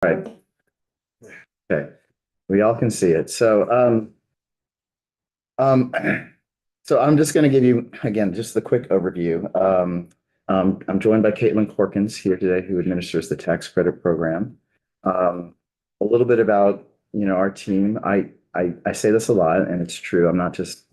Right. Okay. We all can see it. Um, so I'm just going to give you, again, just the quick overview. I'm joined by Caitlin Corkins here today, who administers the tax credit program. A little bit about, our team. I say this a lot, and it's true. I'm not just,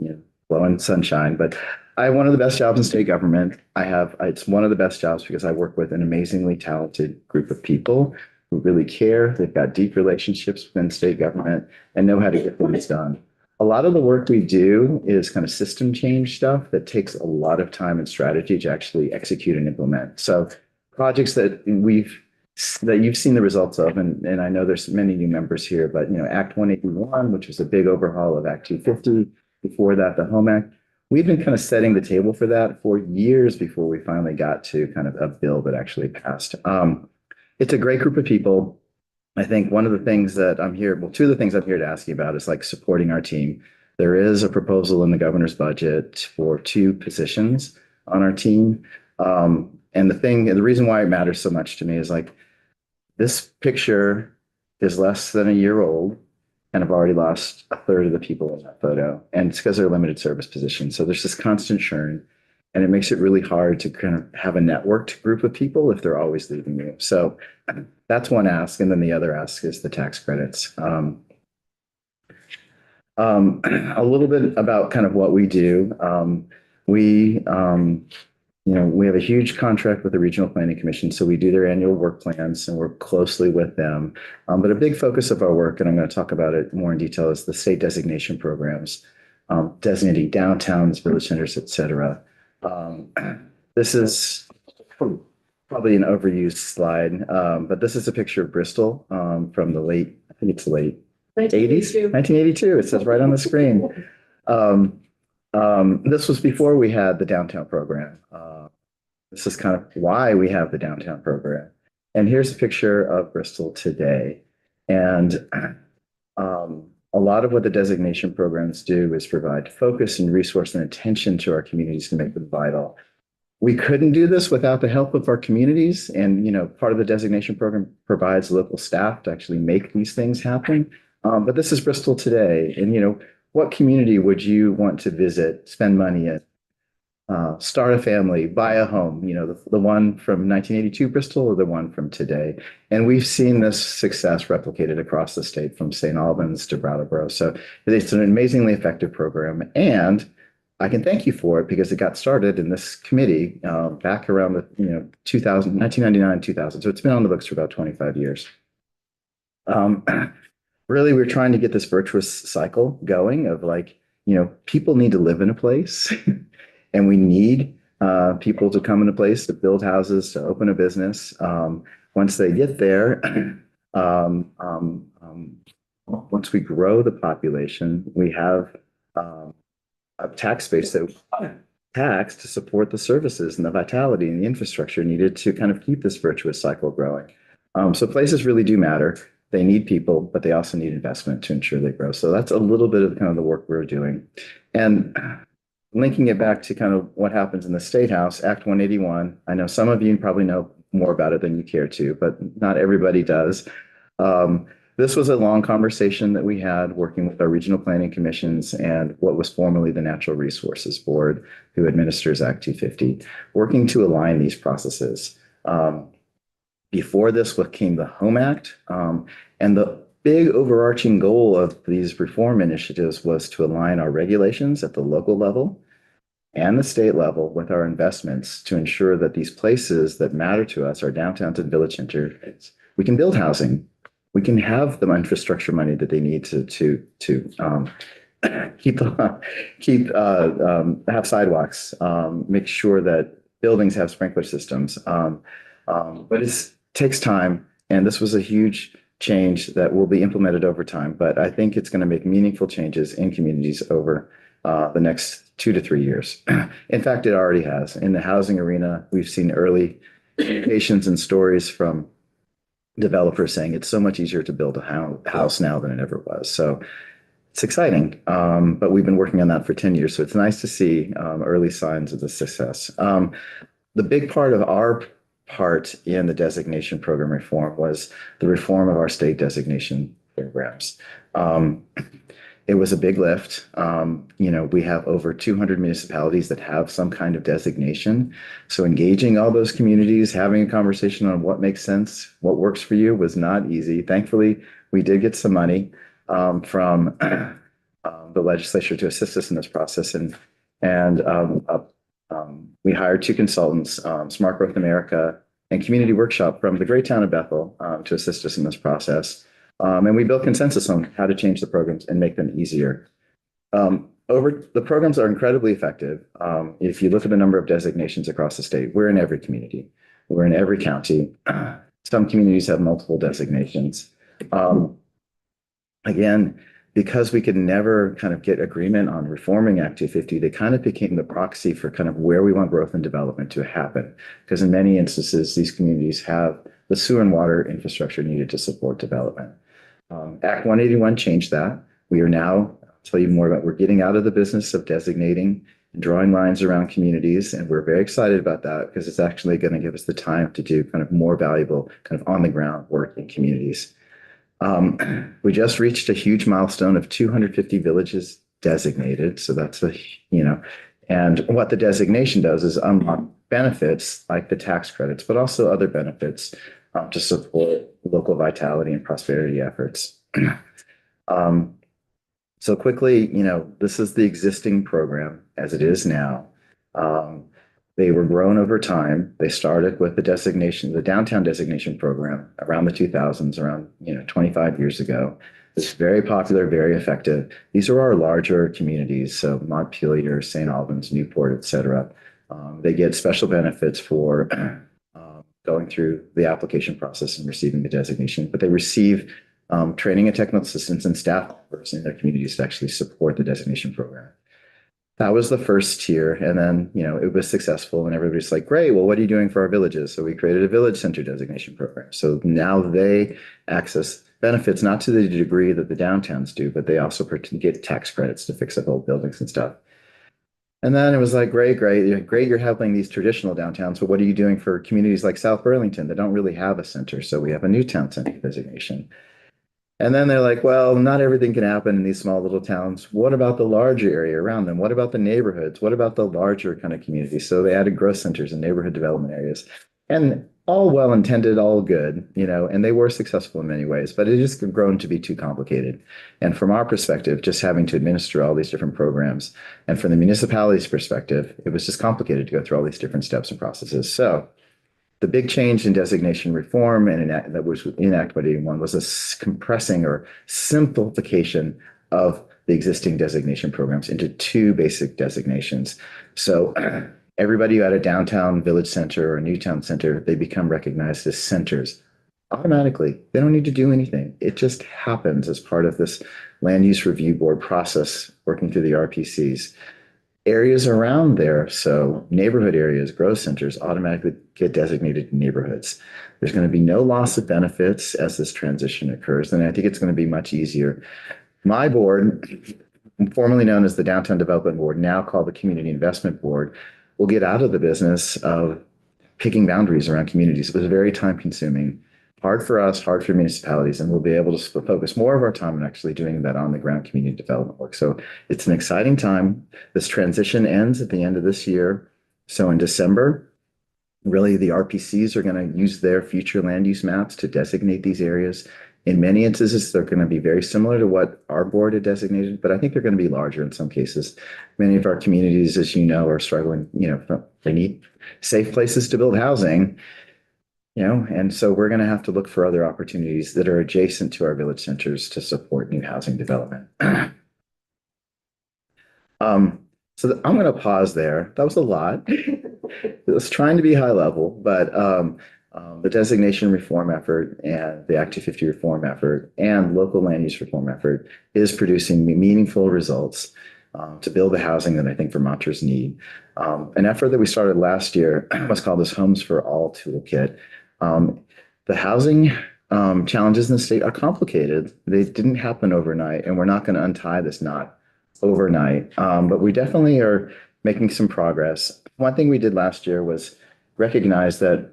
blowing sunshine, but I have one of the best jobs in state government. It's one of the best jobs because I work with an amazingly talented group of people who really care. They've got deep relationships within state government and know how to get things done. A lot of the work we do is kind of system change stuff that takes a lot of time and strategy to actually execute and implement. So projects that you've seen the results of, and I know there's many new members here, but Act 181, which was a big overhaul of Act 250, before that, the Home Act. We've been kind of setting the table for that for years before we finally got to kind of a bill that actually passed. It's a great group of people. I think one of the things that I'm here, well, two of the things I'm here to ask you about is like supporting our team. There is a proposal in the governor's budget for two positions on our team. And the reason why it matters so much to me is like this picture is less than a year old, and I've already lost a third of the people in that photo. And it's because they're limited service positions. So there's this constant churn, and it makes it really hard to kind of have a networked group of people if they're always leaving you. So that's one ask. And then the other ask is the tax credits. A little bit about kind of what we do. We, we have a huge contract with the Regional Planning Commission, so we do their annual work plans and work closely with them. But a big focus of our work, and I'm going to talk about it more in detail, is the state designation programs, designating downtowns, village centers, et cetera. This is probably an overused slide, but this is a picture of Bristol from the late, I think it's the late 80s, 1982. It says right on the screen. This was before we had the downtown program. This is kind of why we have the downtown program. And here's a picture of Bristol today. And a lot of what the designation programs do is provide focus and resource and attention to our communities to make them vital. We couldn't do this without the help of our communities. And, part of the designation program provides local staff to actually make these things happen. But this is Bristol today. And, what community would you want to visit, spend money in, start a family, buy a home, the one from 1982 Bristol or the one from today? And we've seen this success replicated across the state from St. Albans to Brattleboro. So it's an amazingly effective program. And I can thank you for it because it got started in this committee back around the 1999, 2000. So it's been on the books for about 25 years. Really, we're trying to get this virtuous cycle going of people need to live in a place and we need people to come in a place to build houses, to open a business. Once they get there, once we grow the population, we have a tax base that tax to support the services and the vitality and the infrastructure needed to kind of keep this virtuous cycle growing. So places really do matter. They need people, but they also need investment to ensure they grow. So that's a little bit of kind of the work we're doing. And linking it back to kind of what happens in the State House, Act 181, I know some of you probably know more about it than you care to, but not everybody does. This was a long conversation that we had working with our regional planning commissions and what was formerly the Natural Resources Board, who administers Act 250, working to align these processes. Before this, what came the Home Act, and the big overarching goal of these reform initiatives was to align our regulations at the local level and the state level with our investments to ensure that these places that matter to us, our downtowns and village centers, we can build housing. We can have the infrastructure money that they need to have sidewalks, make sure that buildings have sprinkler systems. But it takes time, and this was a huge change that will be implemented over time. But I think it's going to make meaningful changes in communities over the next 2 to 3 years. In fact, it already has. In the housing arena, we've seen early indications and stories from developers saying it's so much easier to build a house now than it ever was. So it's exciting, but we've been working on that for 10 years. So it's nice to see early signs of the success. The big part of our part in the designation program reform was the reform of our state designation programs. It was a big lift. We have over 200 municipalities that have some kind of designation. So engaging all those communities, having a conversation on what makes sense, what works for you was not easy. Thankfully, we did get some money from the legislature to assist us in this process. And we hired two consultants, Smart Growth America and Community Workshop from the great town of Bethel, to assist us in this process. And we built consensus on how to change the programs and make them easier. The programs are incredibly effective. If you look at the number of designations across the state, we're in every community. We're in every county. Some communities have multiple designations. Again, because we could never kind of get agreement on reforming Act 250, they kind of became the proxy for kind of where we want growth and development to happen. Because in many instances, these communities have the sewer and water infrastructure needed to support development. Act 181 changed that. We are now, I'll tell you more about, we're getting out of the business of designating and drawing lines around communities. And we're very excited about that because it's actually going to give us the time to do kind of more valuable kind of on the ground work in communities. We just reached a huge milestone of 250 villages designated. So that's and what the designation does is unlock benefits like the tax credits, but also other benefits to support local vitality and prosperity efforts. So quickly, this is the existing program as it is now. They were grown over time. They started with the downtown designation program around the 2000s, around 25 years ago. It's very popular, very effective. These are our larger communities, so Montpelier, St. Albans, Newport, et cetera. They get special benefits for going through the application process and receiving the designation, but they receive training and technical assistance and staff members in their communities to actually support the designation program. That was the first tier. And then, it was successful and everybody's like, great, well, what are you doing for our villages? So we created a village center designation program. So now they access benefits, not to the degree that the downtowns do, but they also get tax credits to fix up old buildings and stuff. And then it was like, great, you're helping these traditional downtowns, but what are you doing for communities like South Burlington that don't really have a center? So we have a new town center designation. And then they're like, well, not everything can happen in these small little towns. What about the larger area around them? What about the neighborhoods? What about the larger kind of communities? So they added growth centers and neighborhood development areas. And all well intended, all good, and they were successful in many ways, but it just grown to be too complicated. And from our perspective, just having to administer all these different programs, and from the municipality's perspective, it was just complicated to go through all these different steps and processes. So the big change in designation reform that was in Act 181 was a compressing or simplification of the existing designation programs into two basic designations. So everybody who had a downtown village center or a new town center, they become recognized as centers automatically. They don't need to do anything. It just happens as part of this land use review board process working through the RPCs. Areas around there, so neighborhood areas, growth centers automatically get designated neighborhoods. There's going to be no loss of benefits as this transition occurs, and I think it's going to be much easier. My board, formerly known as the Downtown Development Board, now called the Community Investment Board, will get out of the business of picking boundaries around communities. It was very time consuming, hard for us, hard for municipalities, and we'll be able to focus more of our time on actually doing that on the ground community development work. So it's an exciting time. This transition ends at the end of this year. So in December, really the RPCs are going to use their future land use maps to designate these areas. In many instances, they're going to be very similar to what our board had designated, but I think they're going to be larger in some cases. Many of our communities, as you know, are struggling, they need safe places to build housing. And so we're going to have to look for other opportunities that are adjacent to our village centers to support new housing development. So I'm going to pause there. That was a lot. It was trying to be high level, but the designation reform effort and the Act 250 reform effort and local land use reform effort is producing meaningful results to build the housing that I think Vermonters need. An effort that we started last year was called this Homes for All Toolkit. The housing challenges in the state are complicated. They didn't happen overnight, and we're not going to untie this knot overnight. But we definitely are making some progress. One thing we did last year was recognize that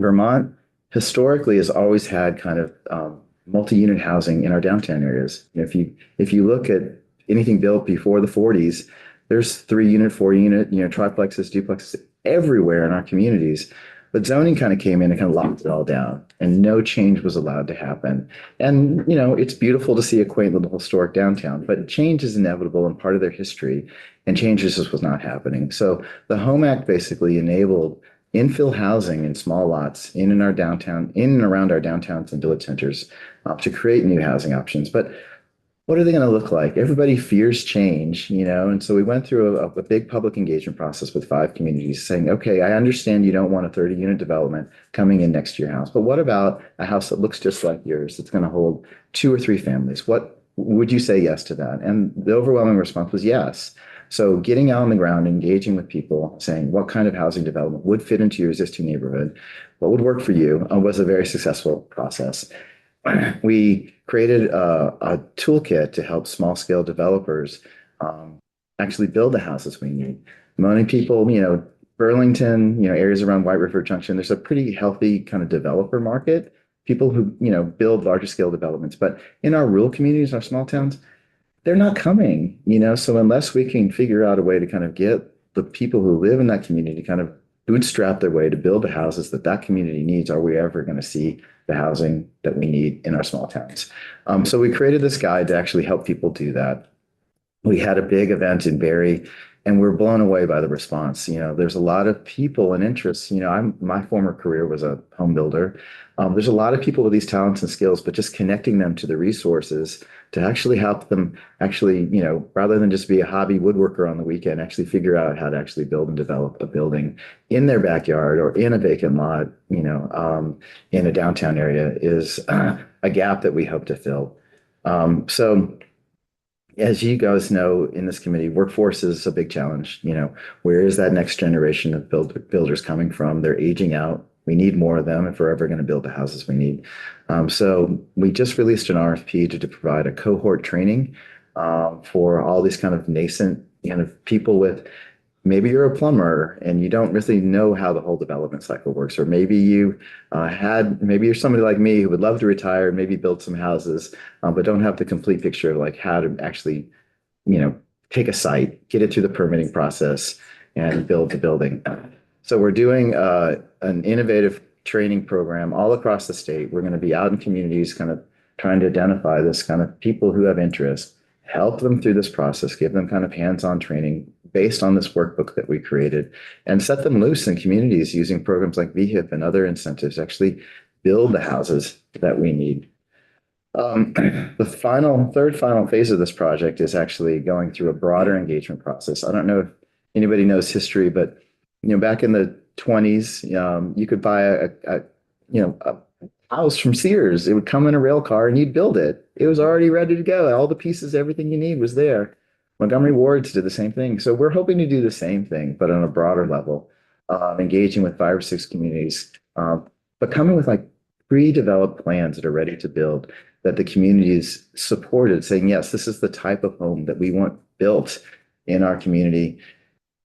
Vermont historically has always had kind of multi-unit housing in our downtown areas. If you look at anything built before the 40s, there's 3-unit, 4-unit, triplexes, duplexes everywhere in our communities. But zoning kind of came in and kind of locked it all down, and no change was allowed to happen. And it's beautiful to see a quaint little historic downtown, but change is inevitable and part of their history, and change just was not happening. So the Home Act basically enabled infill housing in small lots in and our downtown, in and around our downtowns and village centers, to create new housing options. But what are they going to look like? Everybody fears change, and so we went through a big public engagement process with 5 communities saying, okay, I understand you don't want a 30-unit development coming in next to your house, but what about a house that looks just like yours that's going to hold 2 or 3 families? What would you say yes to that? And the overwhelming response was yes. So getting out on the ground, engaging with people, saying what kind of housing development would fit into your existing neighborhood, what would work for you, was a very successful process. We created a toolkit to help small scale developers actually build the houses we need. Many people, Burlington, areas around White River Junction, there's a pretty healthy kind of developer market, people who, build larger scale developments. But in our rural communities, our small towns, they're not coming, so unless we can figure out a way to kind of get the people who live in that community to kind of bootstrap their way to build the houses that that community needs, are we ever going to see the housing that we need in our small towns? So we created this guide to actually help people do that. We had a big event in Barrie, and we're blown away by the response. There's a lot of people and interests. My former career was a home builder. There's a lot of people with these talents and skills, but just connecting them to the resources to actually help them actually, rather than just be a hobby woodworker on the weekend, actually figure out how to actually build and develop a building in their backyard or in a vacant lot, in a downtown area is a gap that we hope to fill. So as you guys know, in this committee, workforce is a big challenge. Where is that next generation of builders coming from? They're aging out. We need more of them if we're ever going to build the houses we need. So we just released an RFP to provide a cohort training for all these kind of nascent people with, maybe you're a plumber and you don't really know how the whole development cycle works, or maybe maybe you're somebody like me who would love to retire, maybe build some houses, but don't have the complete picture of like how to actually, take a site, get it through the permitting process, and build the building. So we're doing an innovative training program all across the state. We're going to be out in communities, kind of trying to identify this kind of people who have interest, help them through this process, give them kind of hands-on training based on this workbook that we created, and set them loose in communities using programs like VHIP and other incentives to actually build the houses that we need. The third final phase of this project is actually going through a broader engagement process. I don't know if anybody knows history, but back in the 20s, you could buy a house from Sears. It would come in a rail car and you'd build it. It was already ready to go. All the pieces, everything you need was there. Montgomery Wards did the same thing. So we're hoping to do the same thing, but on a broader level, engaging with 5 or 6 communities, but coming with like pre-developed plans that are ready to build, that the communities supported, saying, yes, this is the type of home that we want built in our community.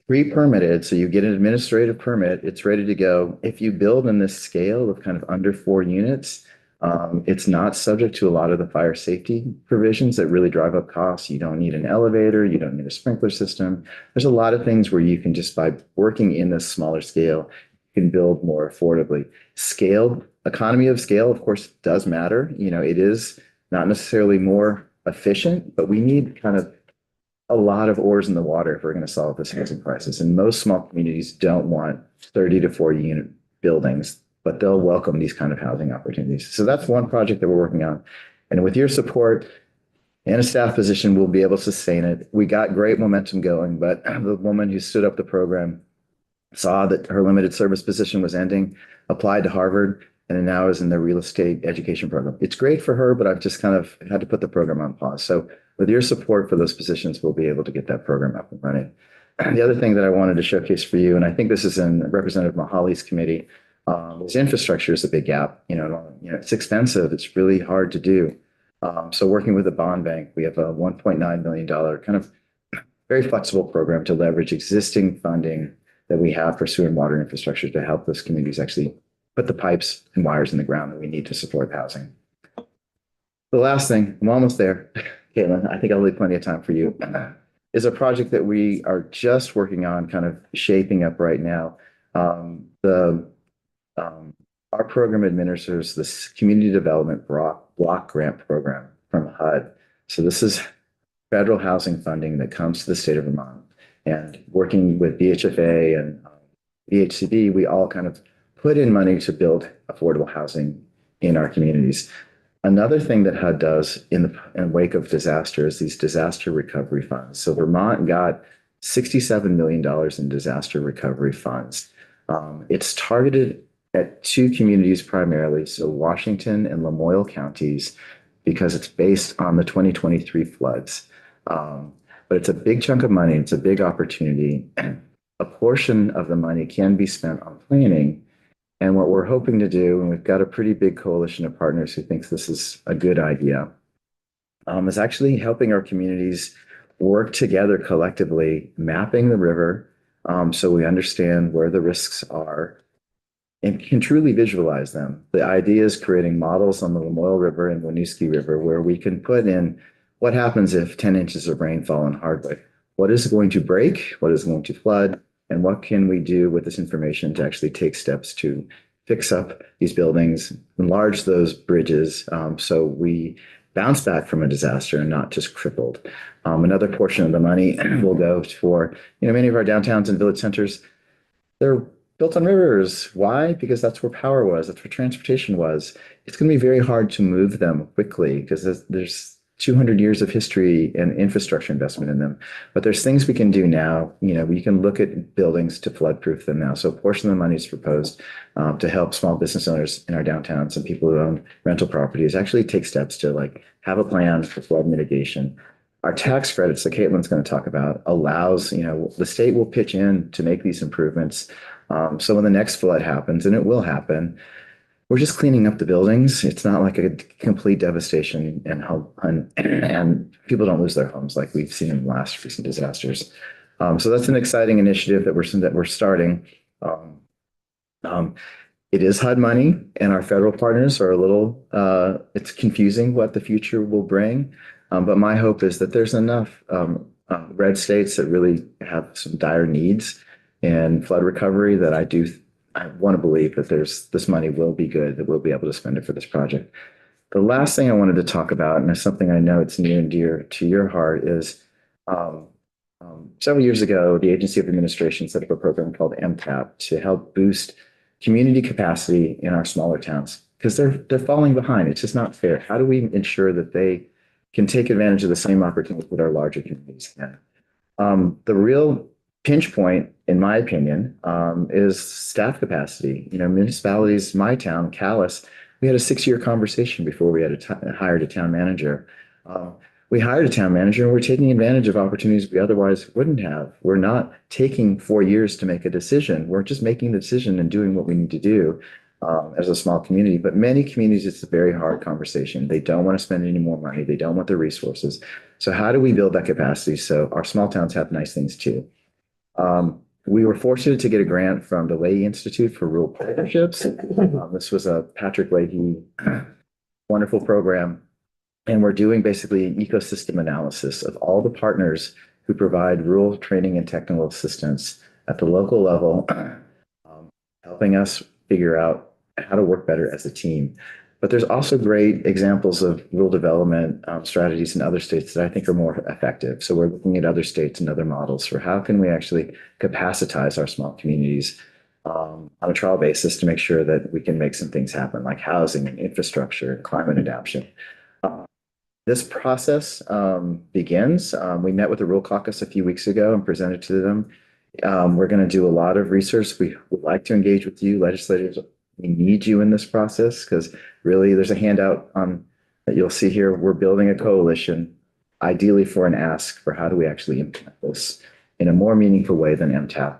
Pre-permitted, so you get an administrative permit, it's ready to go. If you build in this scale of kind of under 4 units, it's not subject to a lot of the fire safety provisions that really drive up costs. You don't need an elevator, you don't need a sprinkler system. There's a lot of things where you can just, by working in this smaller scale, you can build more affordably. Economy of scale, of course, does matter. It is not necessarily more efficient, but we need kind of a lot of oars in the water if we're going to solve this housing crisis. And most small communities don't want 30 to 40 unit buildings, but they'll welcome these kind of housing opportunities. So that's one project that we're working on. And with your support and a staff position, we'll be able to sustain it. We got great momentum going, but the woman who stood up the program saw that her limited service position was ending, applied to Harvard, and now is in the real estate education program. It's great for her, but I've just kind of had to put the program on pause. So with your support for those positions, we'll be able to get that program up and running. The other thing that I wanted to showcase for you, and I think this is in Representative Mahali's committee, is infrastructure is a big gap. It's expensive. It's really hard to do. So working with the bond bank, we have a $1.9 million kind of very flexible program to leverage existing funding that we have for sewer and water infrastructure to help those communities actually put the pipes and wires in the ground that we need to support housing. The last thing, I'm almost there, Caitlin, I think I'll leave plenty of time for you, is a project that we are just working on, kind of shaping up right now. The our program administers this community development block grant program from HUD. So this is federal housing funding that comes to the state of Vermont. And working with VHFA and VHCB, we all kind of put in money to build affordable housing in our communities. Another thing that HUD does in the wake of disaster is these disaster recovery funds. So Vermont got $67 million in disaster recovery funds. It's targeted at two communities primarily, so Washington and Lamoille counties, because it's based on the 2023 floods. But it's a big chunk of money. It's a big opportunity. A portion of the money can be spent on planning. And what we're hoping to do, and we've got a pretty big coalition of partners who thinks this is a good idea, is actually helping our communities work together collectively, mapping the river so we understand where the risks are and can truly visualize them. The idea is creating models on the Lamoille River and Winooski River where we can put in what happens if 10 inches of rain fall in Hardwick. What is going to break? What is going to flood? And what can we do with this information to actually take steps to fix up these buildings, enlarge those bridges so we bounce back from a disaster and not just crippled. Another portion of the money will go for, many of our downtowns and village centers, they're built on rivers. Why? Because that's where power was, that's where transportation was. It's going to be very hard to move them quickly because there's 200 years of history and infrastructure investment in them. But there's things we can do now. We can look at buildings to flood-proof them now. So a portion of the money is proposed to help small business owners in our downtowns and people who own rental properties actually take steps to have a plan for flood mitigation. Our tax credits that Caitlin's going to talk about allows, the state will pitch in to make these improvements. So when the next flood happens, and it will happen, we're just cleaning up the buildings. It's not like a complete devastation and people don't lose their homes like we've seen in the last recent disasters. So that's an exciting initiative that we're starting. It is HUD money, and our federal partners are a little, it's confusing what the future will bring. But my hope is that there's enough red states that really have some dire needs in flood recovery that I want to believe that this money will be good, that we'll be able to spend it for this project. The last thing I wanted to talk about, and it's something I know it's near and dear to your heart, is several years ago, the Agency of Administration set up a program called MTAP to help boost community capacity in our smaller towns because they're falling behind. It's just not fair. How do we ensure that they can take advantage of the same opportunities that our larger communities can? The real pinch point, in my opinion, is staff capacity. Municipalities, my town, Calais, we had a 6-year conversation before we had hired a town manager. We hired a town manager and we're taking advantage of opportunities we otherwise wouldn't have. We're not taking 4 years to make a decision. We're just making the decision and doing what we need to do as a small community. But many communities, it's a very hard conversation. They don't want to spend any more money. They don't want the resources. So how do we build that capacity so our small towns have nice things too? We were fortunate to get a grant from the Leahy Institute for Rural Partnerships. This was a Patrick Leahy wonderful program. And we're doing basically an ecosystem analysis of all the partners who provide rural training and technical assistance at the local level, helping us figure out how to work better as a team. But there's also great examples of rural development strategies in other states that I think are more effective. So we're looking at other states and other models for how can we actually capacitize our small communities on a trial basis to make sure that we can make some things happen, like housing and infrastructure, climate adaptation. This process begins. We met with the Rural Caucus a few weeks ago and presented to them. We're going to do a lot of research. We would like to engage with you, legislators. We need you in this process because really there's a handout that you'll see here. We're building a coalition, ideally for an ask for how do we actually implement this in a more meaningful way than MTAP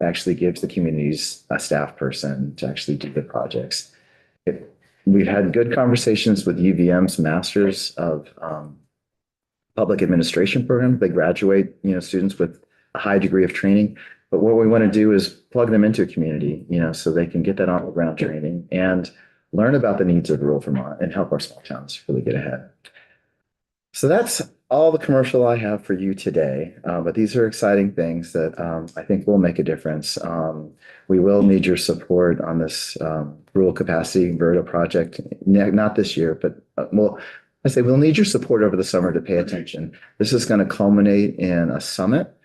actually gives the communities a staff person to actually do the projects. We've had good conversations with UVM's Masters of Public Administration program. They graduate, students with a high degree of training. But what we want to do is plug them into a community, so they can get that on the ground training and learn about the needs of rural Vermont and help our small towns really get ahead. So that's all the commercial I have for you today. But these are exciting things that I think will make a difference. We will need your support on this rural capacity Verda project, not this year, but we'll need your support over the summer to pay attention. This is going to culminate in a summit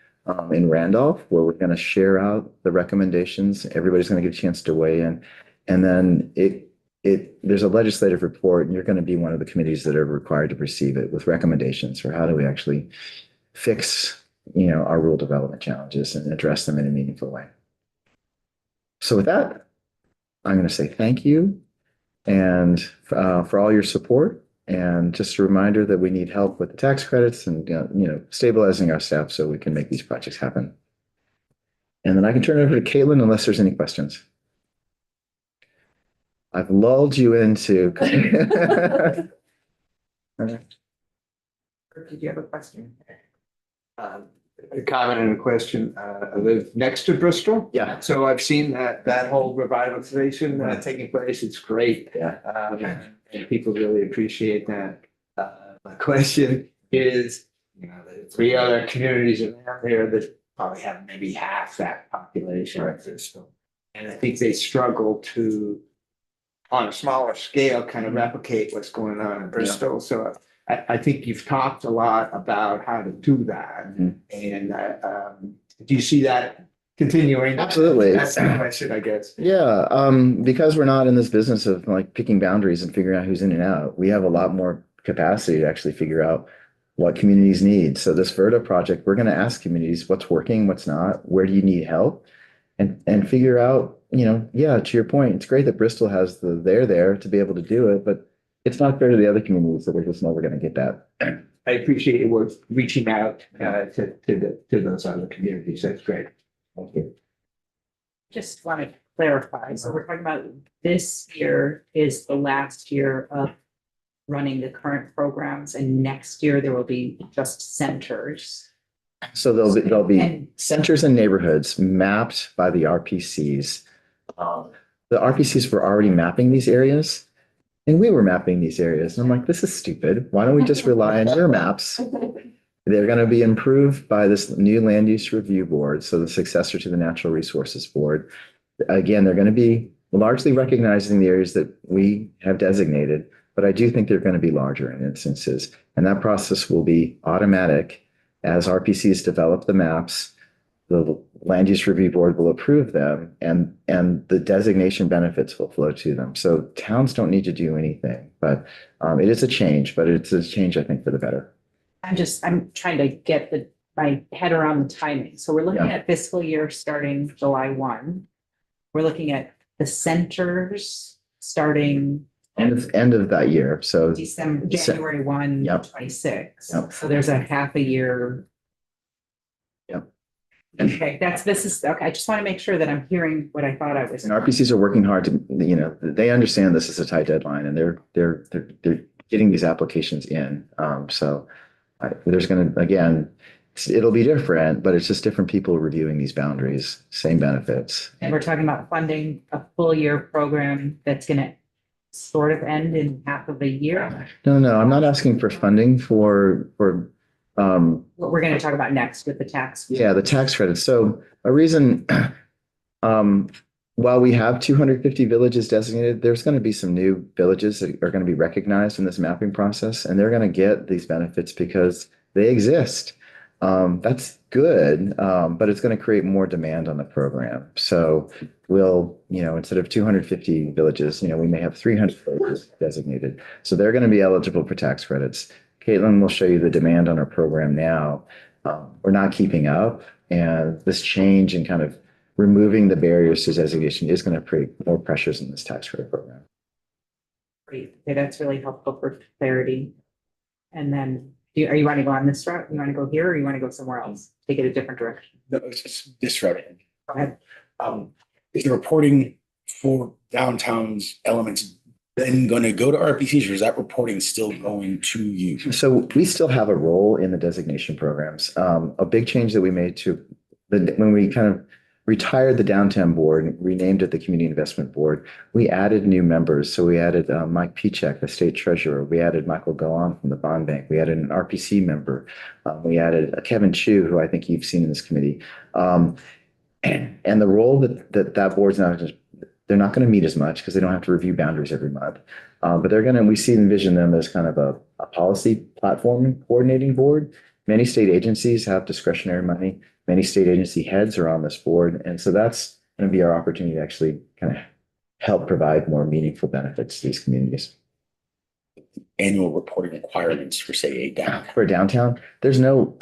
in Randolph, where we're going to share out the recommendations. Everybody's going to get a chance to weigh in. And then there's a legislative report, and you're going to be one of the committees that are required to receive it with recommendations for how do we actually fix, our rural development challenges and address them in a meaningful way. So with that, I'm going to say thank you and for all your support. And just a reminder that we need help with the tax credits and, stabilizing our staff so we can make these projects happen. And then I can turn it over to Caitlin unless there's any questions. I've lulled you into. Did you have a question? A comment and a question. I live next to Bristol. Yeah. So I've seen that whole revitalization taking place. It's great. Yeah. And people really appreciate that. My question is, the 3 other communities around there that probably have maybe half that population of Bristol. And I think they struggle to, on a smaller scale, kind of replicate what's going on in Bristol. So I think you've talked a lot about how to do that. And do you see that continuing? Absolutely. That's the question, I guess. Yeah, because we're not in this business of like picking boundaries and figuring out who's in and out. We have a lot more capacity to actually figure out what communities need. So this Verda project, we're going to ask communities what's working, what's not, where do you need help, and figure out, to your point, it's great that Bristol has they're there to be able to do it, but it's not fair to the other communities that we're just never going to get that. I appreciate your work reaching out to those other communities. That's great. Thank you. Just want to clarify. So we're talking about this year is the last year of running the current programs, and next year there will be just centers. So there'll be And- centers and neighborhoods mapped by the RPCs. The RPCs were already mapping these areas, and we were mapping these areas. And I'm like, this is stupid. Why don't we just rely on your maps? They're going to be improved by this new land use review board, so the successor to the Natural Resources Board. Again, they're going to be largely recognizing the areas that we have designated, but I do think they're going to be larger in instances. And that process will be automatic. As RPCs develop the maps, the Land Use Review Board will approve them, and the designation benefits will flow to them. So towns don't need to do anything, but it is a change, but it's a change, I think, for the better. I'm trying to get my head around the timing. So we're looking at fiscal year starting July 1. We're looking at the centers starting End of that year. So January 1, Yep. 26. Yep. So there's a half a year. Yep. Okay, okay. I just want to make sure that I'm hearing what I thought I was. and RPCs are working hard to, they understand this is a tight deadline, and they're getting these applications in. There's going to, again, it'll be different, but it's just different people reviewing these boundaries, same benefits. And we're talking about funding a full year program that's going to sort of end in half of a year. No, I'm not asking for funding for What we're going to talk about next with the tax. the tax credits. So a reason, while we have 250 villages designated, there's going to be some new villages that are going to be recognized in this mapping process, and they're going to get these benefits because they exist. That's good, but it's going to create more demand on the program. So we'll, instead of 250 villages, we may have 300 villages designated. So they're going to be eligible for tax credits. Caitlin will show you the demand on our program now. We're not keeping up, and this change in kind of removing the barriers to designation is going to create more pressures in this tax credit program. Great. Okay, that's really helpful for clarity. And then are you want to go on this route? You want to go here, or you want to go somewhere else? Take it a different direction. No, it's just this route. Go ahead. Is the reporting for downtown's elements then going to go to RPCs, or is that reporting still going to you? So we still have a role in the designation programs. A big change that we made to when we kind of retired the downtown board and renamed it the Community Investment Board, we added new members. So we added Mike Pichek, the state treasurer. We added Michael Golan from the bond bank. We added an RPC member. We added Kevin Chu, who I think you've seen in this committee. And the role that board's now just, they're not going to meet as much because they don't have to review boundaries every month. But envision them as kind of a policy platform coordinating board. Many state agencies have discretionary money. Many state agency heads are on this board. And so that's going to be our opportunity to actually kind of help provide more meaningful benefits to these communities. Annual reporting requirements for, say, a down. For downtown, there's no,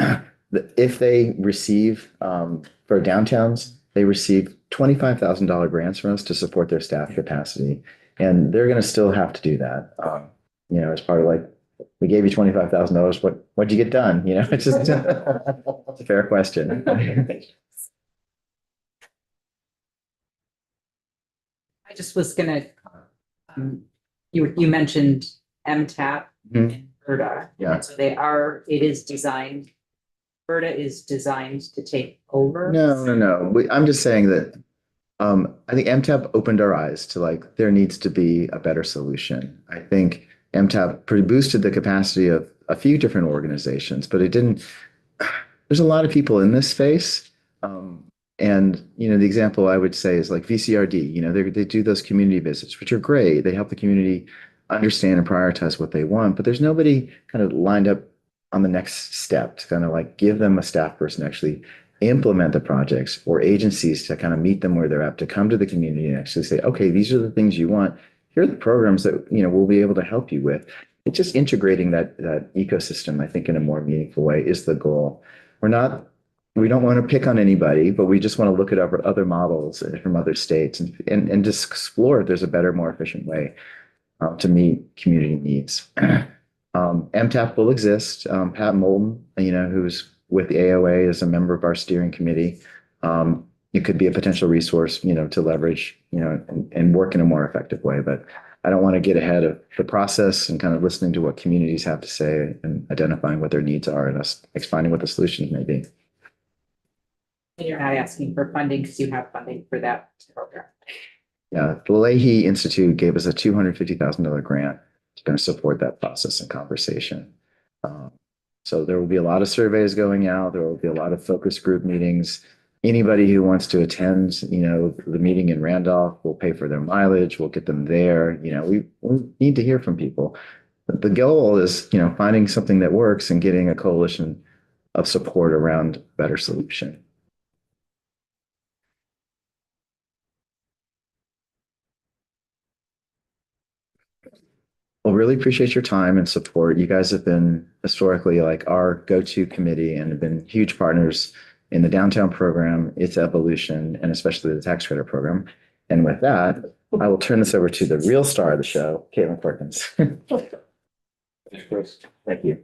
if they receive, for downtowns, they receive $25,000 grants from us to support their staff capacity. And they're going to still have to do that. As part of like, we gave you $25,000. What'd you get done? It's just, it's a fair question. I just was gonna, you mentioned MTAP Mhm. and BERTA. Yeah. So BERTA is designed to take over. No. I'm just saying that I think MTAP opened our eyes to like there needs to be a better solution. I think MTAP boosted the capacity of a few different organizations, but it didn't. There's a lot of people in this space. And the example I would say is like VCRD, they do those community visits, which are great. They help the community understand and prioritize what they want, but there's nobody kind of lined up on the next step to kind of like give them a staff person to actually implement the projects, or agencies to kind of meet them where they're at, to come to the community and actually say, okay, these are the things you want. Here are the programs that, we'll be able to help you with. It's just integrating that ecosystem, I think, in a more meaningful way is the goal. We don't want to pick on anybody, but we just want to look at other models from other states and just explore if there's a better, more efficient way to meet community needs. MTAP will exist. Pat Moulton, who's with the AOA, is a member of our steering committee. It could be a potential resource, to leverage, and work in a more effective way. But I don't want to get ahead of the process and kind of listening to what communities have to say and identifying what their needs are and us finding what the solutions may be. And you're not asking for funding because you have funding for that program. Yeah, the Leahy Institute gave us a $250,000 grant to kind of support that process and conversation. So there will be a lot of surveys going out. There will be a lot of focus group meetings. Anybody who wants to attend, the meeting in Randolph, we'll pay for their mileage. We'll get them there. We need to hear from people. But the goal is, finding something that works and getting a coalition of support around a better solution. Well, really appreciate your time and support. You guys have been historically like our go-to committee and have been huge partners in the downtown program, its evolution, and especially the tax credit program. And with that, I will turn this over to the real star of the show, Caitlin Corkins. Thank you.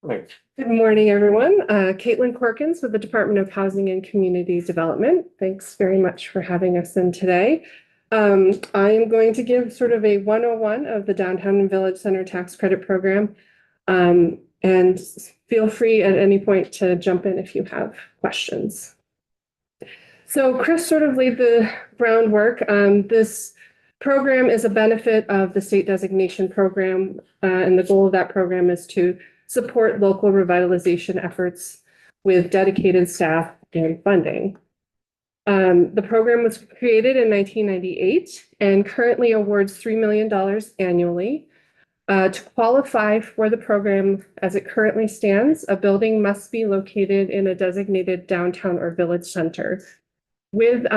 Good morning, everyone. Caitlin Corkins with the Department of Housing and Community Development. Thanks very much for having us in today. I am going to give sort of a 101 of the Downtown and Village Center Tax Credit Program. And feel free at any point to jump in if you have questions. So Chris sort of laid the groundwork. This program is a benefit of the state designation program. And the goal of that program is to support local revitalization efforts with dedicated staff and funding. The program was created in 1998 and currently awards $3 million annually. To qualify for the program as it currently stands, a building must be located in a designated downtown or village center. With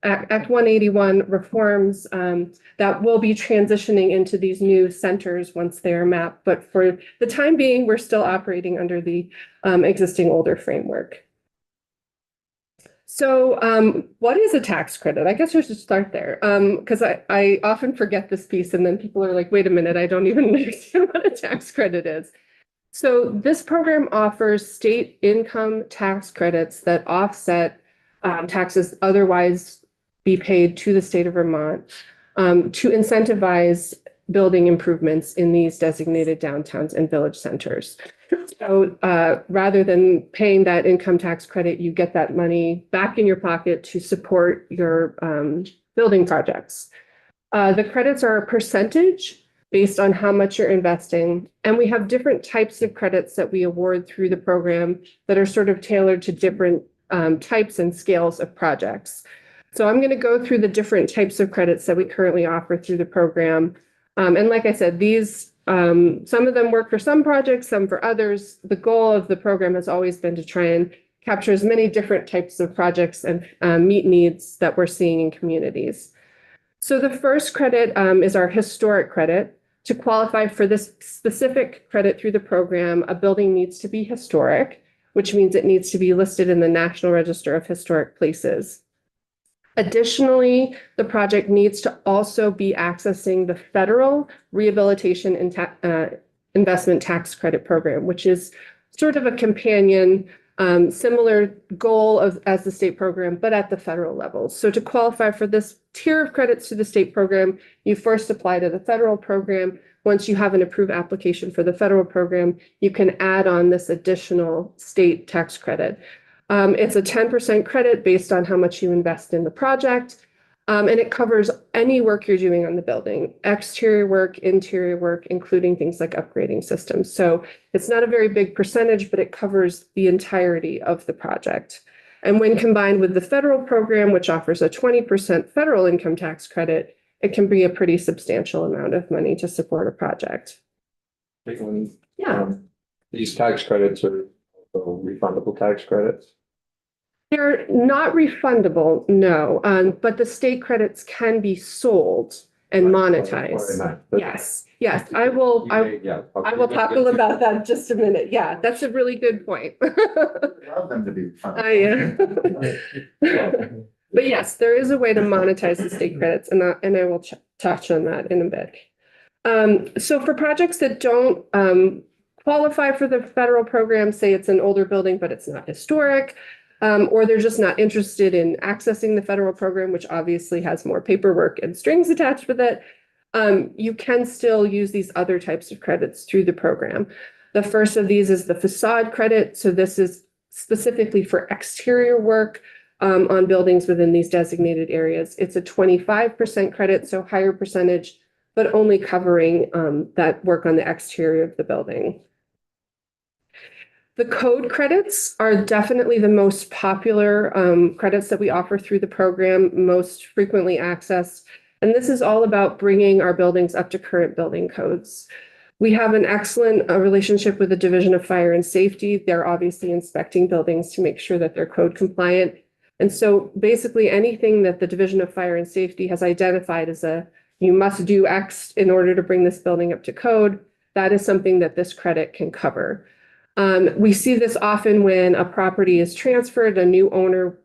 Act 181 reforms that will be transitioning into these new centers once they are mapped. But for the time being, we're still operating under the existing older framework. So what is a tax credit? I guess I should start there because I often forget this piece and then people are like, wait a minute, I don't even understand what a tax credit is. So this program offers state income tax credits that offset taxes otherwise be paid to the state of Vermont to incentivize building improvements in these designated downtowns and village centers. So rather than paying that income tax credit, you get that money back in your pocket to support your building projects. The credits are a percentage based on how much you're investing. And we have different types of credits that we award through the program that are sort of tailored to different types and scales of projects. So I'm going to go through the different types of credits that we currently offer through the program. And like I said, these some of them work for some projects, some for others. The goal of the program has always been to try and capture as many different types of projects and meet needs that we're seeing in communities. So the first credit is our historic credit. To qualify for this specific credit through the program, a building needs to be historic, which means it needs to be listed in the National Register of Historic Places. Additionally, the project needs to also be accessing the federal Rehabilitation and Investment Tax Credit Program, which is sort of a companion, similar goal as the state program, but at the federal level. So to qualify for this tier of credits to the state program, you first apply to the federal program. Once you have an approved application for the federal program, you can add on this additional state tax credit. It's a 10% credit based on how much you invest in the project. And it covers any work you're doing on the building, exterior work, interior work, including things like upgrading systems. So it's not a very big percentage, but it covers the entirety of the project. And when combined with the federal program, which offers a 20% federal income tax credit, it can be a pretty substantial amount of money to support a project. Yeah. These tax credits are also refundable tax credits. They're not refundable, no, but the state credits can be sold and monetized. Yes, I will tackle about that in just a minute. Yeah, that's a really good point. Love them to be fun. But yes, there is a way to monetize the state credits, and I will touch on that in a bit. So for projects that don't qualify for the federal program, say it's an older building, but it's not historic, or they're just not interested in accessing the federal program, which obviously has more paperwork and strings attached with it, you can still use these other types of credits through the program. The first of these is the facade credit. So this is specifically for exterior work on buildings within these designated areas. It's a 25% credit, so higher percentage, but only covering that work on the exterior of the building. The code credits are definitely the most popular credits that we offer through the program, most frequently accessed. And this is all about bringing our buildings up to current building codes. We have an excellent relationship with the Division of Fire and Safety. They're obviously inspecting buildings to make sure that they're code compliant. And so basically anything that the Division of Fire and Safety has identified as you must do X in order to bring this building up to code, that is something that this credit can cover. We see this often when a property is transferred, a new owner,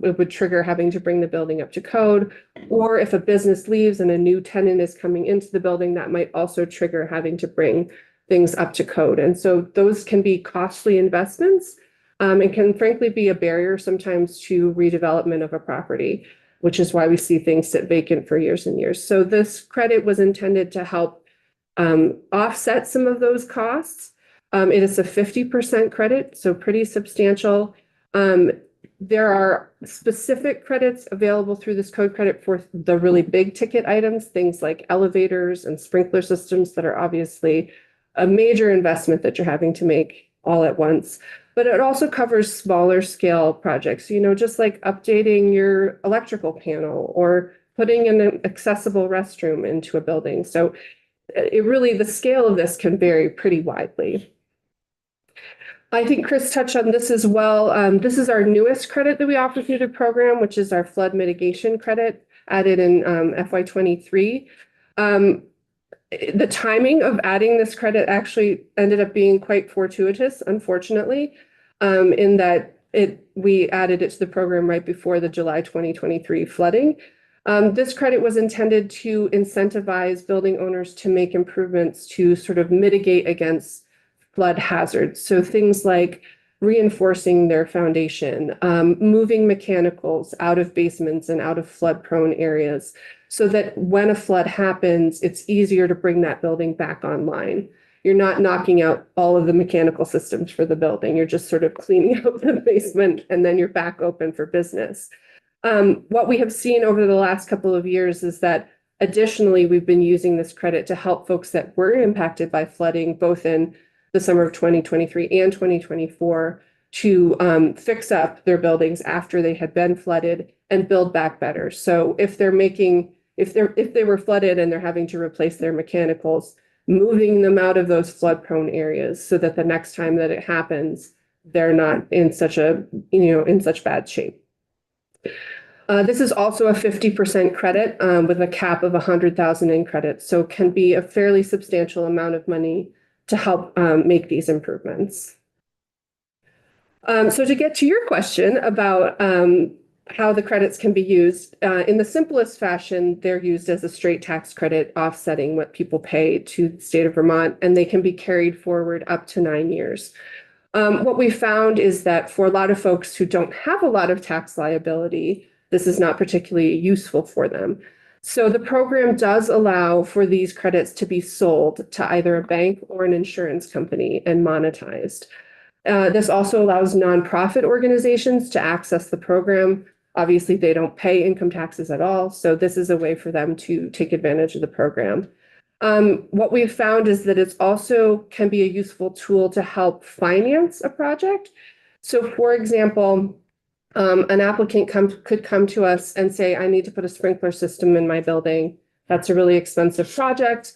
it would trigger having to bring the building up to code, or if a business leaves and a new tenant is coming into the building, that might also trigger having to bring things up to code. And so those can be costly investments and can frankly be a barrier sometimes to redevelopment of a property, which is why we see things sit vacant for years and years. So this credit was intended to help offset some of those costs. It is a 50% credit, so pretty substantial. There are specific credits available through this code credit for the really big ticket items, things like elevators and sprinkler systems that are obviously a major investment that you're having to make all at once. But it also covers smaller scale projects, just like updating your electrical panel or putting in an accessible restroom into a building. So the scale of this can vary pretty widely. I think Chris touched on this as well. This is our newest credit that we offer through the program, which is our flood mitigation credit added in FY23. The timing of adding this credit actually ended up being quite fortuitous, unfortunately, in that we added it to the program right before the July 2023 flooding. This credit was intended to incentivize building owners to make improvements to sort of mitigate against flood hazards. So things like reinforcing their foundation, moving mechanicals out of basements and out of flood-prone areas so that when a flood happens, it's easier to bring that building back online. You're not knocking out all of the mechanical systems for the building. You're just sort of cleaning out the basement and then you're back open for business. What we have seen over the last couple of years is that additionally, we've been using this credit to help folks that were impacted by flooding, both in the summer of 2023 and 2024, to fix up their buildings after they had been flooded and build back better. So if they were flooded and they're having to replace their mechanicals, moving them out of those flood prone areas so that the next time that it happens, they're not in such bad shape. This is also a 50% credit with a cap of 100,000 in credits, so it can be a fairly substantial amount of money to help make these improvements. So to get to your question about how the credits can be used, in the simplest fashion, they're used as a straight tax credit offsetting what people pay to the state of Vermont, and they can be carried forward up to 9 years. What we found is that for a lot of folks who don't have a lot of tax liability, this is not particularly useful for them. So the program does allow for these credits to be sold to either a bank or an insurance company and monetized. This also allows nonprofit organizations to access the program. Obviously, they don't pay income taxes at all, so this is a way for them to take advantage of the program. What we've found is that it's also can be a useful tool to help finance a project. So for example, an applicant could come to us and say, I need to put a sprinkler system in my building. That's a really expensive project.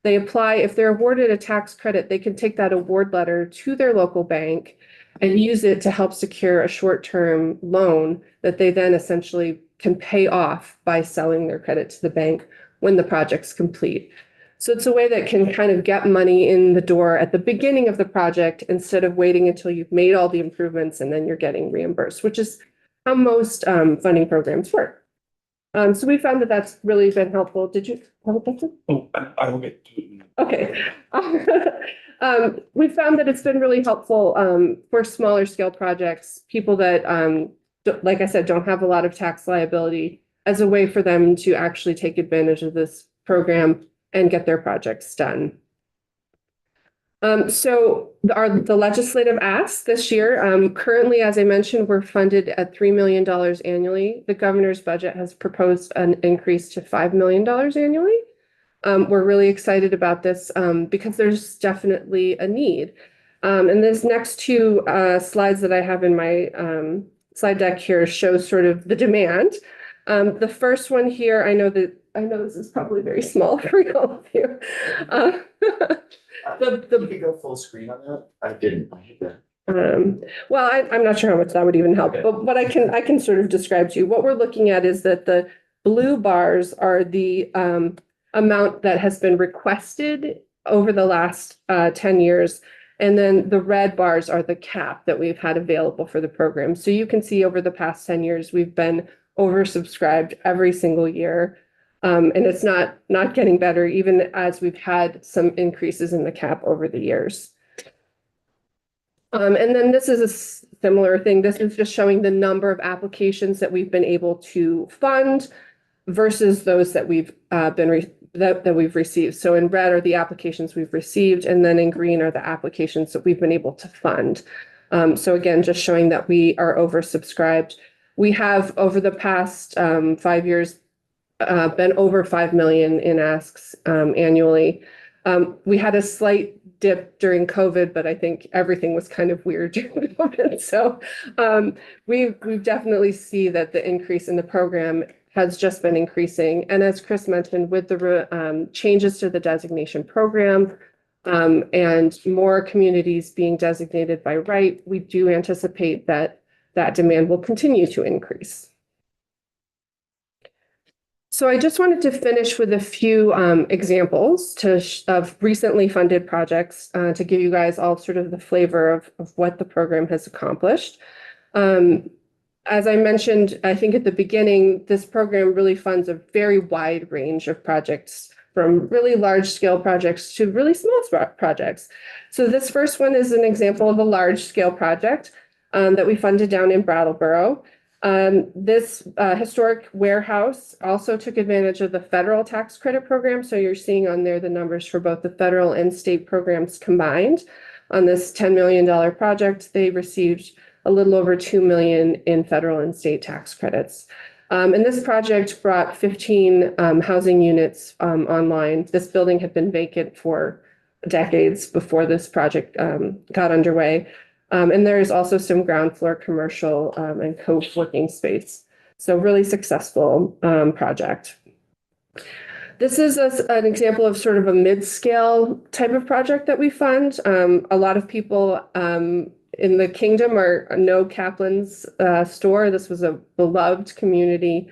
They apply, if they're awarded a tax credit, they can take that award letter to their local bank and use it to help secure a short-term loan that they then essentially can pay off by selling their credit to the bank when the project's complete. So it's a way that can kind of get money in the door at the beginning of the project instead of waiting until you've made all the improvements and then you're getting reimbursed, which is how most funding programs work. So we found that that's really been helpful. Did you have a question? Oh, I will get to it. Okay. We found that it's been really helpful for smaller scale projects, people that, like I said, don't have a lot of tax liability, as a way for them to actually take advantage of this program and get their projects done. So the legislative asks this year, currently, as I mentioned, we're funded at $3 million annually. The governor's budget has proposed an increase to $5 million annually. We're really excited about this because there's definitely a need. And this next two slides that I have in my slide deck here shows sort of the demand. The first one here, I know this is probably very small for all of you. You could go full screen on that? I didn't. Well, I'm not sure how much that would even help, Okay. but what I can sort of describe to you. What we're looking at is that the blue bars are the amount that has been requested over the last 10 years. And then the red bars are the cap that we've had available for the program. So you can see over the past 10 years, we've been oversubscribed every single year. And it's not getting better, even as we've had some increases in the cap over the years. And then this is a similar thing. This is just showing the number of applications that we've been able to fund versus those that we've that we've received. So in red are the applications we've received, and then in green are the applications that we've been able to fund. So again, just showing that we are oversubscribed. We have, over the past 5 years, been over 5 million in asks annually. We had a slight dip during COVID, but I think everything was kind of weird during COVID. So we definitely see that the increase in the program has just been increasing. And as Chris mentioned, with the changes to the designation program and more communities being designated by right, we do anticipate that demand will continue to increase. So I just wanted to finish with a few examples of recently funded projects to give you guys all sort of the flavor of what the program has accomplished. As I mentioned, I think at the beginning, this program really funds a very wide range of projects from really large scale projects to really small projects. So this first one is an example of a large scale project that we funded down in Brattleboro. This historic warehouse also took advantage of the federal tax credit program. So you're seeing on there the numbers for both the federal and state programs combined. On this $10 million project, they received a little over $2 million in federal and state tax credits. And this project brought 15 housing units online. This building had been vacant for decades before this project got underway. And there is also some ground floor commercial and co-working space. So really successful project. This is an example of sort of a mid-scale type of project that we fund. A lot of people in the kingdom know Kaplan's store. This was a beloved community